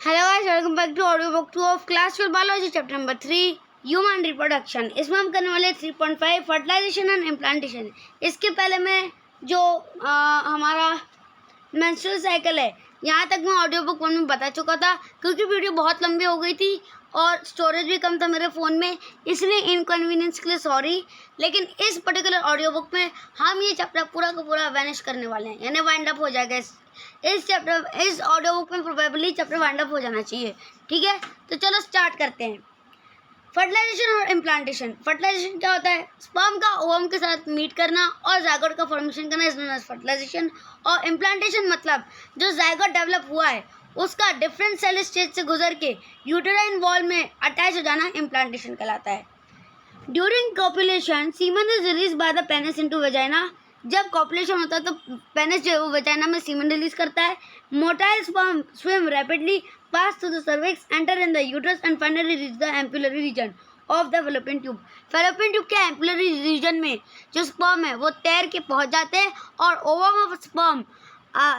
Hello guys, welcome back to audio book 2 of class 12 biology chapter number 3 human reproduction. इसमें हम करने वाले 3.5 fertilisation and implantation. इसके पहले मैं जो हमारा मेंस्ट्रुअल साइकिल है यहाँ तक मैं ऑडियो बुक 1 में बता चुका था, क्योंकि वीडियो बहुत लंबी हो गई थी और स्टोरेज भी कम था मेरे फ़ोन में, इसलिए इनकन्वीनियंस के लिए सॉरी। लेकिन इस पर्टिकुलर ऑडियो बुक में हम ये चैप्टर पूरा का पूरा वैनिश करने वाले हैं, यानी वाइंड अप हो जाएगा। इस ऑडियो बुक में प्रोबेबली चैप्टर वाइंड अप हो जाना चाहिए। ठीक है, तो चलो स्टार्ट करते हैं। फर्टिलाइजेशन और इम्प्लांटेशन। फर्टिलाइजेशन क्या होता है? स्पर्म का ओवम के साथ मीट करना और जायगोट का फॉर्मेशन करना इज नोन एज फर्टिलाइजेशन। और इम्प्लांटेशन मतलब जो जायगोट डेवलप हुआ है उसका डिफरेंट सेल स्टेज से गुजर के यूटेराइन वॉल में अटैच हो जाना इम्प्लांटेशन कहलाता है। During copulation semen is release by the penis into vagina. जब कॉपुलेशन होता है तो पेनिस जो है वो वेजाइना में सीमन रिलीज करता है। Motile sperm swim rapidly pass through the cervix, enter in the uterus and finally reach the ampullary region of the fallopian tube. Fallopian tube के एम्पुलरी रीजन में जो स्पर्म है वो तैर के पहुंच जाते हैं और ओवम ऑफ स्पर्म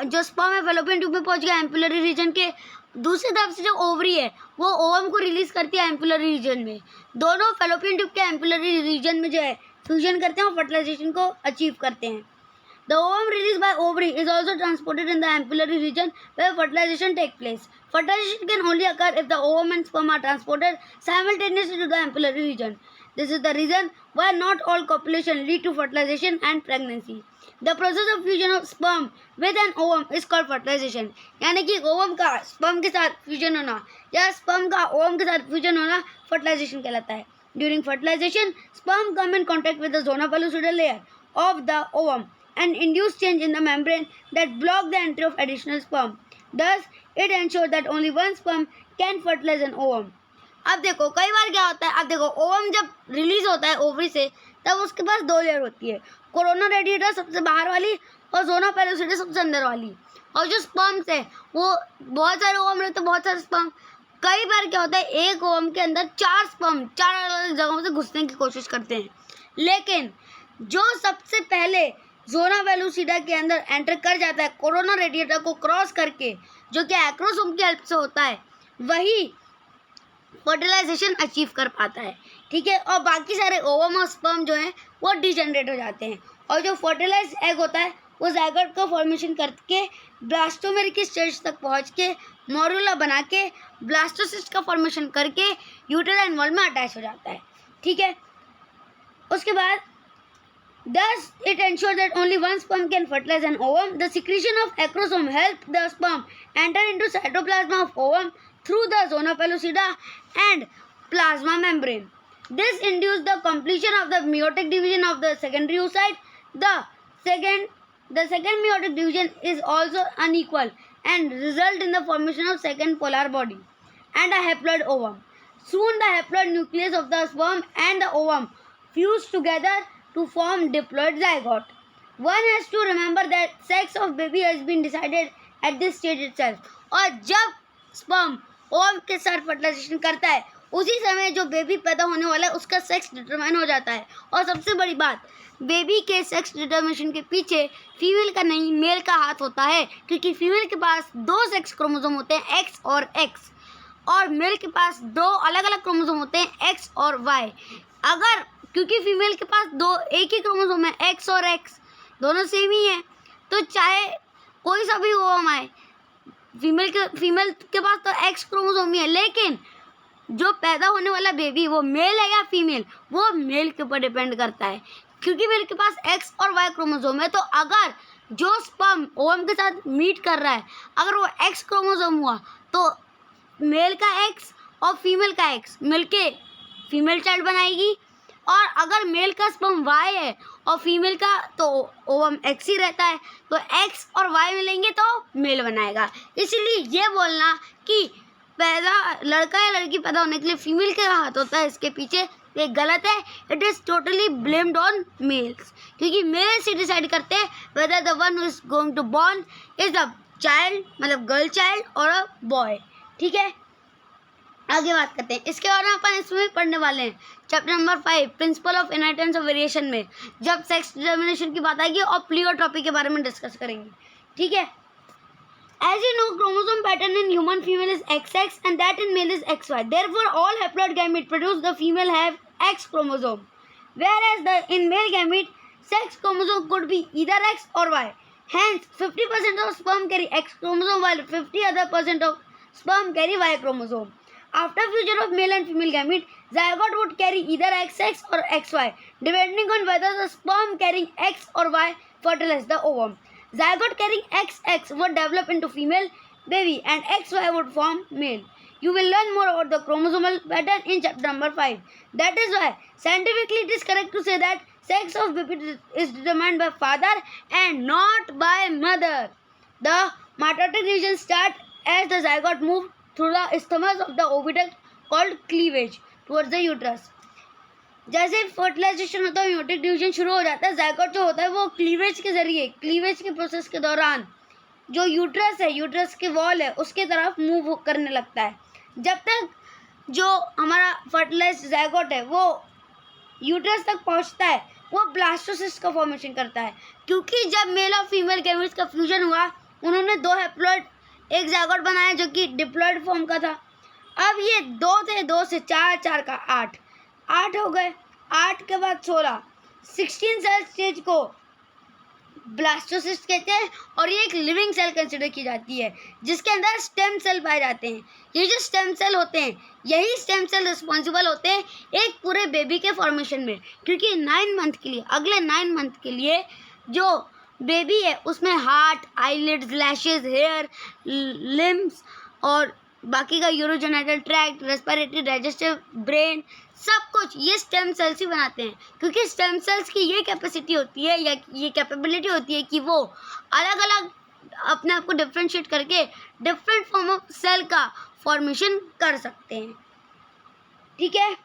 जो स्पर्म है फेलोपियन ट्यूब में पहुंच गया एम्पुलरी रीजन के। दूसरी तरफ से जो ओवरी है वो ओवम को रिलीज करती है एम्पुलरी रीजन में। दोनों फेलोपियन ट्यूब के एम्पुलरी रीजन में जो है फ्यूजन करते हैं और फर्टिलाइजेशन को अचीव करते हैं। The ovum released by ovary is also transported in the ampullary region where fertilization takes place. Fertilization can only occur if the ovum and sperm are transported simultaneously to the ampullary region. This is the reason why not all copulation lead to fertilization and pregnancy. The process of fusion of sperm with an ovum is called fertilization. यानी कि ovum का sperm के साथ fusion होना या sperm का ovum के साथ fusion होना fertilization कहलाता है. During fertilization, sperm come in contact with the zona pellucidal layer of the ovum and induce change in the membrane that block the entry of additional sperm. Thus, it ensures that only one sperm can fertilize an ovum. अब देखो कई बार क्या होता है, अब देखो ovum जब release होता है ओवरी से तब उसके पास दो लेयर होती है, कोरोना रेडिएटर सबसे बाहर वाली और जोना पेलोसिडा सबसे अंदर वाली। और जो स्पर्म्स है वो बहुत सारे ओवम रहते हैं, बहुत सारे स्पर्म। कई बार क्या होता है एक ओवम के अंदर चार स्पर्म चार अलग अलग जगहों से घुसने की कोशिश करते हैं, लेकिन जो सबसे पहले जोना पेलोसिडा के अंदर एंटर कर जाता है कोरोना रेडिएटर को क्रॉस करके, जो कि एक्रोसोम की हेल्प से होता है, वही फर्टिलाइजेशन अचीव कर पाता है। ठीक है, और बाकी सारे ओवम और स्पर्म जो हैं वो डिजनरेट हो जाते हैं। और जो फर्टिलाइज एग होता है वो जायगोट का फॉर्मेशन करके ब्लास्टोमेरिक की स्टेज तक पहुंच के मोरुला बना के ब्लास्टोसिस्ट का फॉर्मेशन करके यूटेराइन वॉल में अटैच हो जाता है। ठीक है, उसके बाद thus it ensures that only one sperm can fertilize an ovum. The secretion of acrosome helps the sperm enter into cytoplasm of ovum through the zona pellucida and plasma membrane. This induces the completion of the meiotic division of the secondary oocyte. The second meiotic division is also unequal and result in the formation of second polar body and a haploid ovum. Soon the haploid nucleus of the sperm and the ovum fuse together to form diploid zygote. One has to remember that sex of baby has been decided at this stage itself. और जब sperm ovum के साथ fertilisation करता है उसी समय जो baby पैदा होने वाला है उसका सेक्स डिटरमाइन हो जाता है। और सबसे बड़ी बात, बेबी के सेक्स डिटर्मिनेशन के पीछे फीमेल का नहीं मेल का हाथ होता है, क्योंकि फीमेल के पास दो सेक्स क्रोमोसोम होते हैं एक्स और एक्स, और मेल के पास दो अलग अलग क्रोमोसोम होते हैं एक्स और वाई। अगर क्योंकि फीमेल के पास दो एक ही क्रोमोसोम है एक्स और एक्स दोनों सेम ही है, तो चाहे कोई सा भी ओवम आए फीमेल के पास तो एक्स क्रोमोसोम ही है, लेकिन जो पैदा होने वाला बेबी वो मेल है या फीमेल वो मेल के ऊपर डिपेंड करता है, क्योंकि मेल के पास एक्स और वाई क्रोमोसोम है। तो अगर जो स्पर्म ओवम के साथ मीट कर रहा है अगर वो एक्स क्रोमोसोम हुआ तो मेल का एक्स और फीमेल का एक्स मिलके फीमेल चाइल्ड बनाएगी, और अगर मेल का स्पर्म वाई है और फीमेल का तो ओवम एक्स ही रहता है, तो एक्स और वाई मिलेंगे तो मेल बनाएगा। इसलिए ये बोलना कि लड़का या लड़की पैदा होने के लिए फीमेल के हाथ होता है इसके पीछे ये गलत है। It is totally blamed on males, क्योंकि मेल्स ही डिसाइड करते हैं whether the one who is going to born is a child मतलब गर्ल चाइल्ड और अ बॉय। ठीक है, आगे बात करते हैं। इसके बारे में अपन इसमें पढ़ने वाले हैं chapter number 5 principle of inheritance of variation में, जब सेक्स डिटर्मिनेशन की बात आएगी और प्लियोट्रॉपी के बारे में डिस्कस करेंगे। ठीक है, As you know, chromosome pattern in human on female is XX and that in male is XY. Therefore, all haploid gamete produced the female have X chromosome, whereas in male gamete, sex chromosome could be either X or Y. Hence, 50% of sperm carry X chromosome while 50% of sperm carry Y chromosome. After fusion of male and female gamete, zygote would carry either XX or XY, depending on whether the sperm carrying X or Y fertilize the ovum. Zygote carrying XX would develop into female baby and XY would form male. You will learn more about the chromosomal pattern in chapter number 5. That is why scientifically it is correct to say that sex of baby is determined by father and not by mother. The mitotic division starts as the zygote moves through the isthmus of the oviduct called cleavage towards the uterus. जैसे fertilisation होता है मीयोटिक division शुरू हो जाता है, zygote जो होता है वो क्लीवेज के जरिए, क्लीवेज के प्रोसेस के दौरान जो यूट्रस है, यूट्रस के वॉल है, उसके तरफ मूव करने लगता है। जब तक जो हमारा फर्टिलाइज्ड ज़ायगोट है वो यूट्रस तक पहुंचता है, वो ब्लास्टोसिस्ट का फॉर्मेशन करता है, क्योंकि जब मेल और फीमेल गैमेट्स का फ्यूजन हुआ, उन्होंने 2 हैप्लॉइड एक ज़ायगोट बनाया जो कि डिप्लॉइड फॉर्म का था। अब ये 2 थे, 2 से 4, 4 का 8 हो गए, 8 के बाद 16 सेल स्टेज को ब्लास्टोसिस्ट कहते हैं और ये एक लिविंग सेल कंसिडर की जाती है जिसके अंदर स्टेम सेल पाए जाते हैं। ये जो स्टेम सेल होते हैं, यही स्टेम सेल रिस्पॉन्सिबल होते हैं एक पूरे बेबी के फॉर्मेशन में, क्योंकि 9 मंथ के लिए, अगले 9 मंथ के लिए जो बेबी है उसमें heart, eyelids, lashes, hair, limbs और बाकी का urogenital tract, respiratory, digestive, brain, सब कुछ ये स्टेम सेल्स ही बनाते हैं, क्योंकि स्टेम सेल्स की ये कैपेसिटी होती है या ये कैपेबिलिटी होती है कि वो अलग अलग अपने आप को डिफ्रेंशिएट करके डिफरेंट फॉर्म ऑफ सेल का फॉर्मेशन कर सकते हैं। ठीक है,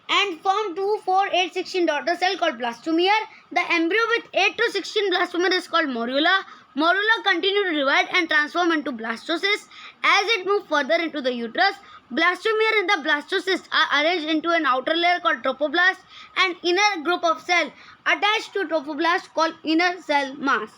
and form 2, 4, 8, 16 daughter cell called blastomere. The embryo with 8 to 16 blastomere is called morula. Morula continue to divide and transform into blastocysts as it moves further into the uterus. Blastomere and the blastocysts are arranged into an outer layer called trophoblast and inner group of cells attached to trophoblast called inner cell mass.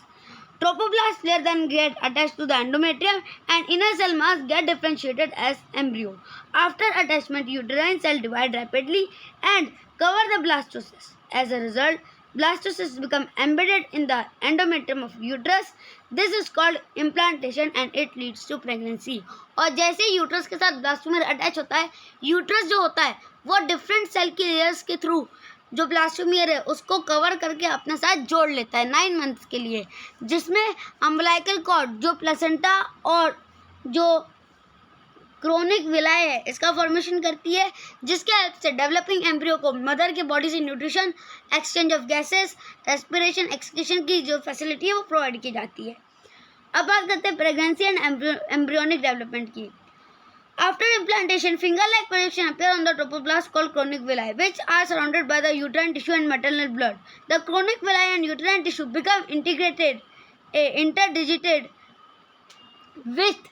Trophoblast layer then get attached to the endometrium and inner cell mass get differentiated as embryo. After attachment, uterine cell divide rapidly and cover the blastocyst. As a result, blastocysts become embedded in the endometrium of uterus. This is called implantation and it leads to pregnancy. और जैसे uterus के साथ ब्लास्टोमेर attach होता है, uterus जो होता है वो डिफरेंट सेल की लेयर्स के थ्रू जो ब्लास्टोमियर है उसको कवर करके अपने साथ जोड़ लेता है 9 मंथ्स के लिए, जिसमें अम्बिलाइकल कॉर्ड जो प्लेसेंटा और जो क्रोनिक विलाय है इसका फॉर्मेशन करती है, जिसके हेल्प से डेवलपिंग एम्ब्रियो को मदर के बॉडी से nutrition, exchange of gases, respiration, excretion की जो फैसिलिटी है वो प्रोवाइड की जाती है। अब बात करते हैं प्रेगनेंसी एंड एम्ब्रियोनिक डेवलपमेंट की। After implantation, finger-like projection appear on the trophoblast called chronic villi, which are surrounded by the uterine tissue and maternal blood. The chronic villi and uterine tissue become interdigited with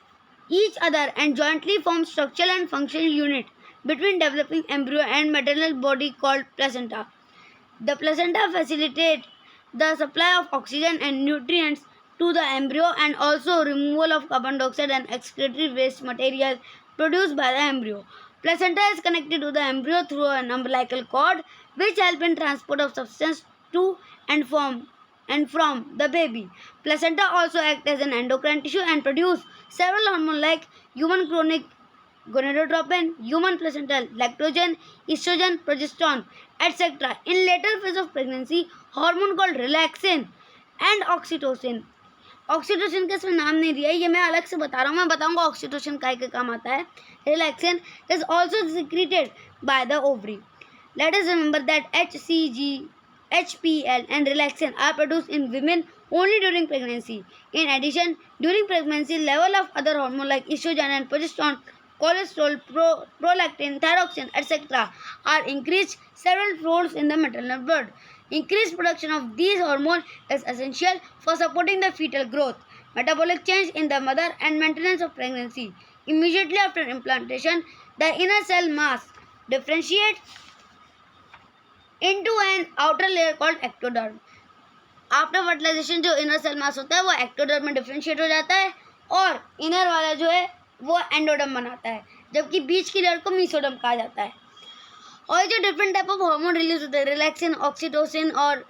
each other and jointly form structural and functional unit between developing embryo and maternal body called placenta. The placenta facilitates the supply of oxygen and nutrients to the embryo and also removal of carbon dioxide and excretory waste material produced by the embryo. Placenta is connected to the embryo through an umbilical cord, which help in transport of substance to and from the baby. Placenta also act as an endocrine tissue and produce several hormones like human chronic gonadotropin, human placental lactogen, estrogen, progesterone, etc. In later phase of pregnancy, hormone called relaxin and oxytocin. Oxytocin का इसमें नाम नहीं दिया है, ये मैं अलग से बता रहा हूँ, मैं बताऊँगा ऑक्सीटोसिन काय के काम आता है। Relaxin is also secreted by the ovary. Let us remember that HCG, HPL and relaxin are produced in women only during pregnancy. In addition, during pregnancy, level of other hormones like estrogen and progesterone, cholesterol, prolactin, thyroxine, etc. are increased several folds in the maternal blood. Increased production of these hormones is essential for supporting the fetal growth, metabolic change in the mother, and maintenance of pregnancy. Immediately after implantation, the inner cell mass differentiates into an outer layer called ectoderm. After fertilization जो inner cell mass होता है वो ectoderm में differentiate हो जाता है और inner वाला जो है वो एंडोडर्म बनाता है, जबकि बीच की लेयर को मेसोडर्म कहा जाता है। और जो different type of hormone release होते हैं, रिलैक्सिन, ऑक्सीटोसिन और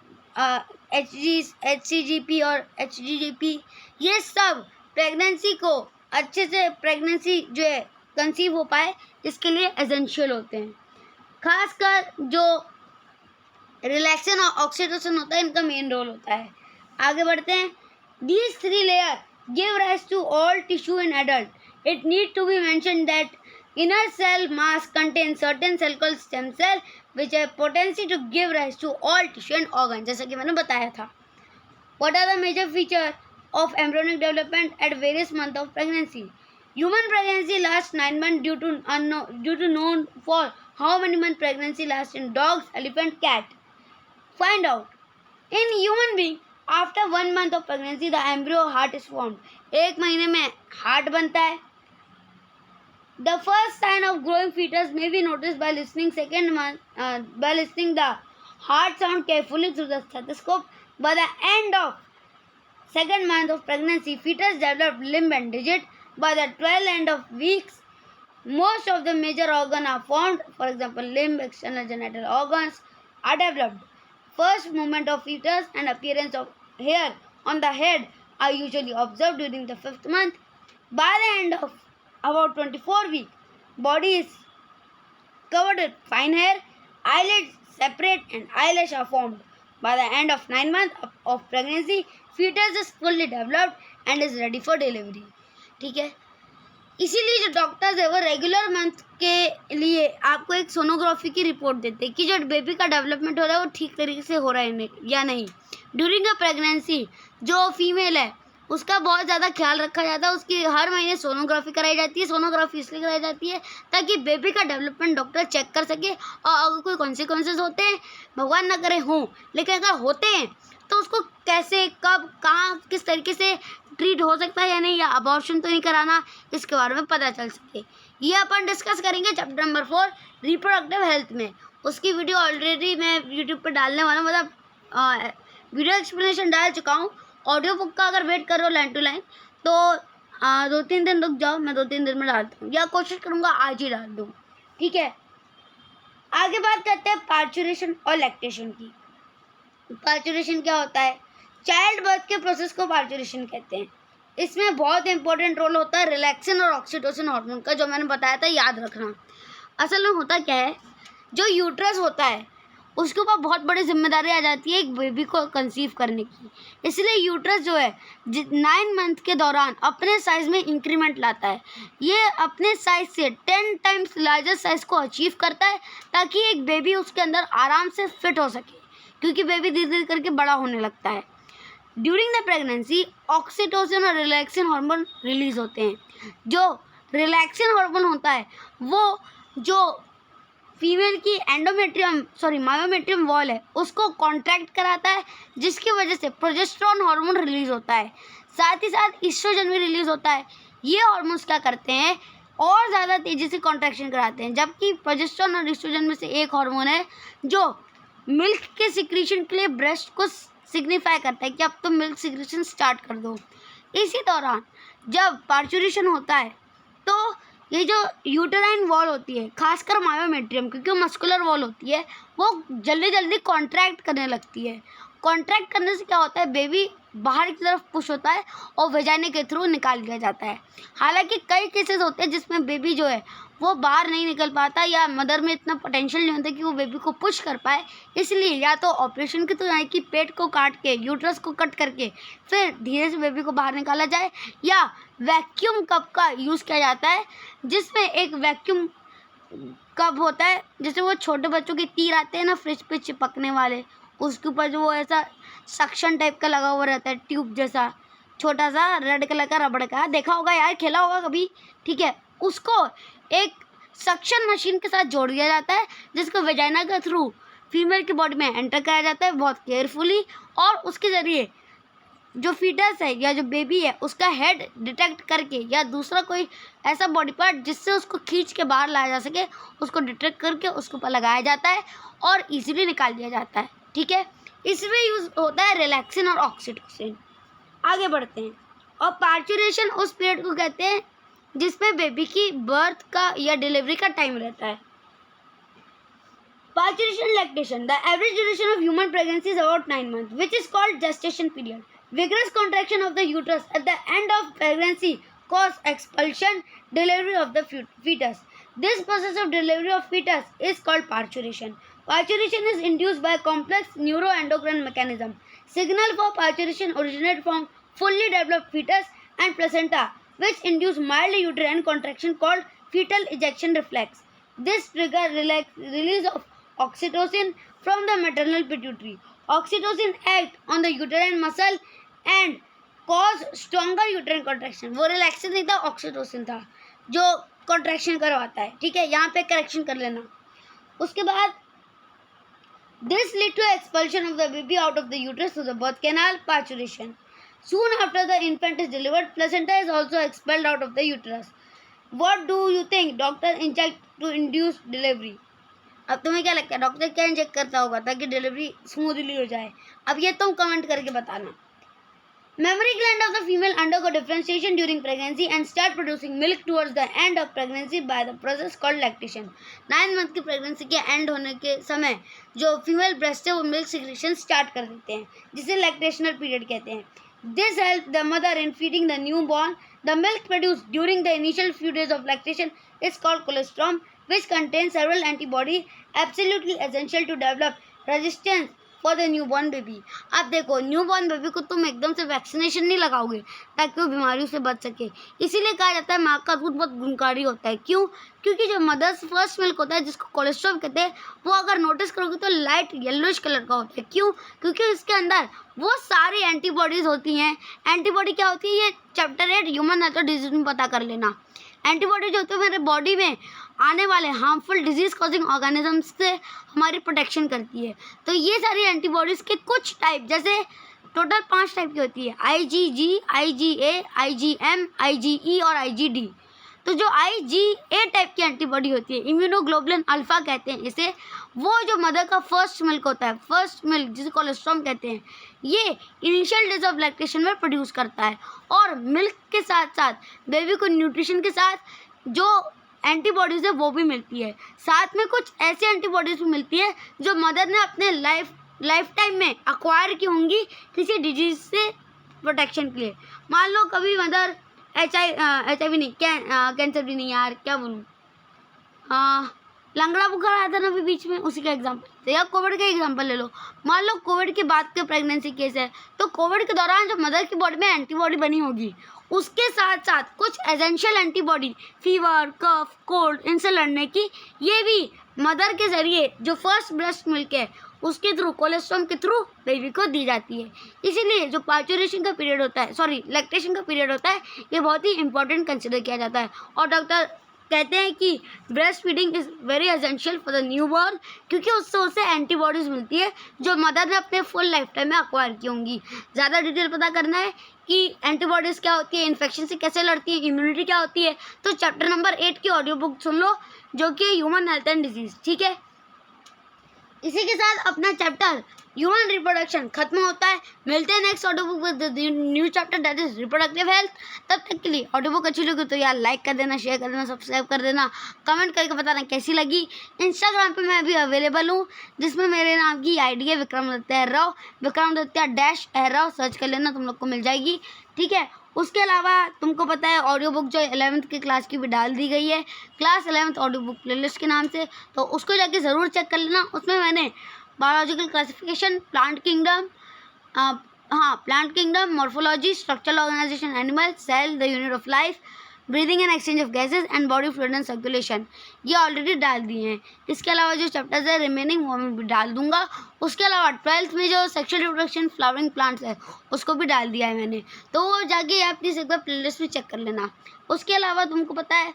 HCGP और HGGP, ये सब प्रेगनेंसी को अच्छे से प्रेगनेंसी जो है कंसीव हो पाए इसके लिए एसेंशियल होते हैं। खासकर जो रिलैक्सिन और ऑक्सीटोसिन होता है इनका मेन रोल होता है। आगे बढ़ते हैं। These three layers give rise to all tissue in adult. It need to be mentioned that inner cell mass contains certain cell called stem cell which have potency to give rise to all tissue and organ, जैसा कि मैंने बताया था। What are the major features of embryonic development at various months of pregnancy? Human pregnancy lasts 9 months due to known for how many months pregnancy lasts in dogs, elephant, cat. Find out. In human being, after 1 month of pregnancy, the embryo heart is formed. 1 महीने में heart बनता है। The first sign of growing fetus may be noticed by listening the heart sound carefully through the stethoscope. By the end of 2nd month of pregnancy, fetus develop limb and digit. By the 12th end of weeks, most of the major organs are formed. For example, limb, external genital organs are developed. First movement of fetus and appearance of hair on the head are usually observed during the 5th month. By the end of about 24 weeks, body is covered with fine hair, eyelids separate and eyelash are formed. By the end of 9 months of pregnancy, fetus is fully developed and is ready for delivery. ठीक है, इसीलिए जो doctors है वो regular month के लिए आपको एक सोनोग्राफी की रिपोर्ट देते हैं कि जो बेबी का डेवलपमेंट हो रहा है वो ठीक तरीके से हो रहा है या नहीं। ड्यूरिंग अ प्रेगनेंसी जो फीमेल है उसका बहुत ज़्यादा ख्याल रखा जाता है, उसकी हर महीने सोनोग्राफी कराई जाती है। सोनोग्राफी इसलिए कराई जाती है ताकि बेबी का डेवलपमेंट डॉक्टर चेक कर सके, और अगर कोई कॉन्सिक्वेंसेस होते हैं, भगवान ना करे हों, लेकिन अगर होते हैं तो उसको कैसे, कब, कहाँ, किस तरीके से ट्रीट हो सकता है या नहीं, या अबॉर्शन तो नहीं कराना, इसके बारे में पता चल सके। ये अपन डिस्कस करेंगे चैप्टर नंबर 4 रिप्रोडक्टिव हेल्थ में। उसकी वीडियो ऑलरेडी मैं यूट्यूब पर डालने वाला हूँ, मतलब वीडियो एक्सप्लेनेशन डाल चुका हूँ। ऑडियो बुक का अगर वेट करो लाइन टू लाइन तो 2-3 दिन रुक जाओ, मैं 2-3 दिन में डालता हूँ, या कोशिश करूँगा आज ही डाल दूँ। ठीक है, आगे बात करते हैं पार्चुरेशन और लैक्टेशन की। पार्चुरेशन क्या होता है? चाइल्ड बर्थ के प्रोसेस को पार्चुरेशन कहते हैं। इसमें बहुत इंपॉर्टेंट रोल होता है रिलैक्सिन और ऑक्सीटोसिन हार्मोन का, जो मैंने बताया था, याद रखना। असल में होता क्या है, जो यूट्रस होता है उसके ऊपर बहुत बड़ी जिम्मेदारी आ जाती है एक बेबी को कंसीव करने की। इसलिए यूट्रस जो है 9 मंथ के दौरान अपने साइज़ में इंक्रीमेंट लाता है। ये अपने साइज़ से 10 टाइम्स लार्जर साइज़ को अचीव करता है ताकि एक बेबी उसके अंदर आराम से फिट हो सके, क्योंकि बेबी धीरे धीरे करके बड़ा होने लगता है। ड्यूरिंग द प्रेगनेंसी ऑक्सीटोसिन और रिलैक्सिन हार्मोन रिलीज होते हैं। जो रिलैक्सिन हार्मोन होता है वो जो फीमेल की मायोमेट्रियम वॉल है उसको कॉन्ट्रैक्ट कराता है, जिसकी वजह से प्रोजेस्टेरॉन हार्मोन रिलीज होता है। साथ ही साथ ईस्ट्रोजन भी रिलीज होता है। ये हार्मोन्स क्या करते हैं, और ज़्यादा तेज़ी से कॉन्ट्रैक्शन कराते हैं। जबकि प्रोजेस्टेरॉन और ईस्ट्रोजन में से एक हार्मोन है जो मिल्क के सिक्रीशन के लिए ब्रेस्ट को सिग्निफाई करता है कि अब तुम मिल्क सिक्रीशन स्टार्ट कर दो। इसी दौरान जब पार्चुरेशन होता है तो ये जो यूटेराइन वॉल होती है, खासकर मायोमेट्रियम, क्योंकि वो मस्कुलर वॉल होती है, वो जल्दी जल्दी कॉन्ट्रैक्ट करने लगती है। कॉन्ट्रैक्ट करने से क्या होता है, बेबी बाहर की तरफ पुश होता है और वेजाइना के थ्रू निकाल दिया जाता है। हालांकि कई केसेस होते हैं जिसमें बेबी जो है वो बाहर नहीं निकल पाता, या मदर में इतना पोटेंशियल नहीं होता कि वो बेबी को पुश कर पाए। इसलिए या तो ऑपरेशन की तो यानी कि पेट को काट के, यूट्रस को कट करके फिर धीरे से बेबी को बाहर निकाला जाए, या वैक्यूम कप का यूज़ किया जाता है, जिसमें एक वैक्यूम कप होता है, जैसे वो छोटे बच्चों के तीर आते हैं ना फ्रिज पे चिपकने वाले, उसके ऊपर जो वो ऐसा सक्शन टाइप का लगा हुआ रहता है, ट्यूब जैसा, छोटा सा रेड कलर का रबड़ का, देखा होगा यार, खेला होगा कभी। ठीक है, उसको एक सक्शन मशीन के साथ जोड़ दिया जाता है, जिसको वेजाइना के थ्रू फीमेल की बॉडी में एंटर कराया जाता है बहुत केयरफुली, और उसके ज़रिए जो फीटस है या जो बेबी है उसका हेड डिटेक्ट करके, या दूसरा कोई ऐसा बॉडी पार्ट जिससे उसको खींच के बाहर लाया जा सके, उसको डिटेक्ट करके उसके ऊपर लगाया जाता है और इजीली निकाल दिया जाता है। ठीक है, इसमें यूज़ होता है रिलैक्सिन और ऑक्सीटोसिन। आगे बढ़ते हैं। और पार्चुरेशन उस पीरियड को कहते हैं जिसमें बेबी की बर्थ का या डिलीवरी का टाइम रहता है। Parturition lactation. The average duration of human pregnancy is about 9 months, which is called gestation period. Vigorous contraction of the uterus at the end of pregnancy cause expulsion, delivery of the fetus. This process of delivery of fetus is called parturition. Parturition is induced by a complex neuroendocrine mechanism. Signal for parturition originate from fully developed fetus and placenta, which induce mild uterine contraction called fetal ejection reflex. This trigger release of oxytocin from the maternal pituitary. Oxytocin act on the uterine muscle and cause stronger uterine contraction. वो relaxin नहीं था, oxytocin था जो contraction करवाता है। ठीक है, यहाँ पे करेक्शन कर लेना। उसके बाद this lead to expulsion of the baby out of the uterus to the birth canal, parturition. Soon after the infant is delivered, placenta is also expelled out of the uterus. What do you think doctor inject to induce delivery? अब तुम्हें क्या लगता है doctor क्या inject करता होगा ताकि delivery smoothly हो जाए? अब ये तुम कमेंट करके बताना। Mammary gland of the female undergo differentiation during pregnancy and start producing milk towards the end of pregnancy by the process called lactation. 9 month की प्रेगनेंसी के एंड होने के समय जो फीमेल ब्रेस्ट है वो मिल्क सिक्रेशन स्टार्ट कर देते हैं, जिसे लैक्टेशनल पीरियड कहते हैं. This helps the mother in feeding the newborn. The milk produced during the initial few days of lactation is called colostrum, which contains several antibodies absolutely essential to develop resistance for the newborn baby. अब देखो newborn baby को तुम एकदम से vaccination नहीं लगाओगे ताकि वो बीमारियों से बच सके. इसीलिए कहा जाता है माँ का दूध बहुत गुणकारी होता है. क्यों? क्योंकि जो मदर्स फर्स्ट मिल्क होता है जिसको कोलेस्ट्रॉल कहते हैं वो अगर नोटिस करोगे तो लाइट येलोइश कलर का होता है. क्यों? क्योंकि इसके अंदर वो सारी एंटीबॉडीज़ होती हैं. एंटीबॉडी क्या होती है ये चैप्टर 8 ह्यूमन हेल्थ डिजीज में पता कर लेना. एंटीबॉडी जो होती है मेरे बॉडी में आने वाले हार्मफुल डिजीज कॉजिंग ऑर्गेनिजम्स से हमारी प्रोटेक्शन करती है. तो ये सारी एंटीबॉडीज़ के कुछ टाइप जैसे टोटल 5 टाइप की होती है, IgG, IgA, IgM, IgE और IgD. तो जो IgA टाइप की एंटीबॉडी होती है इम्यूनोग्लोबुलिन अल्फा कहते हैं इसे, वो जो मदर का फर्स्ट मिल्क होता है, फर्स्ट मिल्क जिसे कोलेस्ट्रॉम कहते हैं, ये इनिशियल डेज ऑफ लैक्टेशन में प्रोड्यूस करता है. और मिल्क के साथ साथ बेबी को न्यूट्रिशन के साथ जो एंटीबॉडीज़ है वो भी मिलती है. साथ में कुछ ऐसी एंटीबॉडीज़ भी मिलती है जो मदर ने अपने लाइफ टाइम में अक्वायर की होंगी किसी डिजीज़ से प्रोटेक्शन के लिए. मान लो कभी मदर HIV नहीं, कैंसर भी नहीं यार, क्या बोलूँ, लंगड़ा बुखार आया था ना अभी बीच में, उसी का एग्जाम्पल या कोविड का एग्जाम्पल ले लो. मान लो कोविड के बाद के प्रेगनेंसी केस है तो कोविड के दौरान जो मदर की बॉडी में एंटीबॉडी बनी होगी उसके साथ साथ कुछ एसेंशियल एंटीबॉडी फीवर, कफ, कोल्ड इनसे लड़ने की, ये भी मदर के ज़रिए जो फर्स्ट ब्रेस्ट मिल्क है उसके थ्रू कोलेस्ट्रॉम के थ्रू बेबी को दी जाती है. इसीलिए जो पार्चुरेशन का पीरियड होता है, लैक्टेशन का पीरियड होता है, ये बहुत ही इंपॉर्टेंट कंसिडर किया जाता है. और डॉक्टर कहते हैं कि breast feeding is very essential for the newborn क्योंकि उससे उसे एंटीबॉडीज़ मिलती है जो मदर ने अपने फुल लाइफ टाइम में अक्वायर की होंगी. ज़्यादा डिटेल पता करना है कि एंटीबॉडीज़ क्या होती है, इन्फेक्शन से कैसे लड़ती है, इम्यूनिटी क्या होती है, तो चैप्टर नंबर 8 की ऑडियो बुक सुन लो जो कि ह्यूमन हेल्थ एंड डिजीज़. ठीक है, इसी के साथ अपना चैप्टर ह्यूमन रिप्रोडक्शन खत्म होता है. मिलते हैं next audio book with new chapter that is reproductive health. तब तक के लिए ऑडियो बुक अच्छी लगी तो यार लाइक कर देना, शेयर कर देना, सब्सक्राइब कर देना, कमेंट करके बताना कैसी लगी. इंस्टाग्राम पे मैं अभी अवेलेबल हूँ जिसमें मेरे नाम की आईडी है विक्रमादित्य एर्राव, विक्रमादित्य-एर्राव सर्च कर लेना, तुम लोग को मिल जाएगी. ठीक है, उसके अलावा तुमको पता है ऑडियो बुक जो 11th की क्लास की भी डाल दी गई है class 11th audio book playlist के नाम से, तो उसको जाके ज़रूर चेक कर लेना. उसमें मैंने biological classification, plant kingdom, morphology, structural organisation animal, cell, the unit of life, breathing and exchange of gases and body fluid and circulation, ये ऑलरेडी डाल दिए हैं. इसके अलावा जो चैप्टर्स है रिमेनिंग वो मैं भी डाल दूंगा. उसके अलावा 12th में जो सेक्सुअल रिप्रोडक्शन फ्लावरिंग प्लांट्स है उसको भी डाल दिया है मैंने, तो वो जाके आप प्लीज़ एक बार प्लेलिस्ट में चेक कर लेना. उसके अलावा तुमको पता है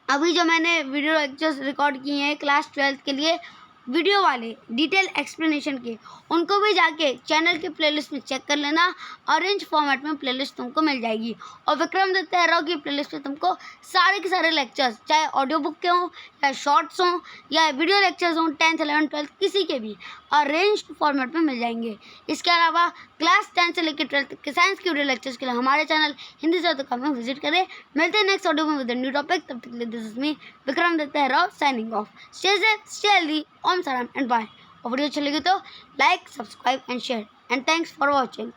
अभी जो मैंने वीडियो लेक्चर्स रिकॉर्ड किए हैं क्लास 12th के लिए वीडियो वाले डिटेल एक्सप्लेनेशन के, उनको भी जाके चैनल के प्लेलिस्ट में चेक कर लेना. ऑरेंज फॉर्मेट में प्लेलिस्ट तुमको मिल जाएगी. और विक्रमादित्य एर्राव की प्लेलिस्ट में तुमको सारे के सारे लेक्चर्स चाहे ऑडियो बुक के हों या शॉर्ट्स हों या वीडियो लेक्चर्स हों 10th 11th 12th किसी के भी अरेंज्ड फॉर्मेट में मिल जाएंगे। इसके अलावा क्लास 10 से लेकर 12 के साइंस के वीडियो लेक्चर्स के लिए हमारे चैनल हिंदी से में विजिट करें। मिलते हैं नेक्स्ट ऑडियो में विद न्यू टॉपिक। तब तक के लिए this is me Vikram Datta Rao signing off. Stay safe, stay healthy, Om Sairam and bye. और वीडियो अच्छी लगी तो like, subscribe and share and thanks for watching.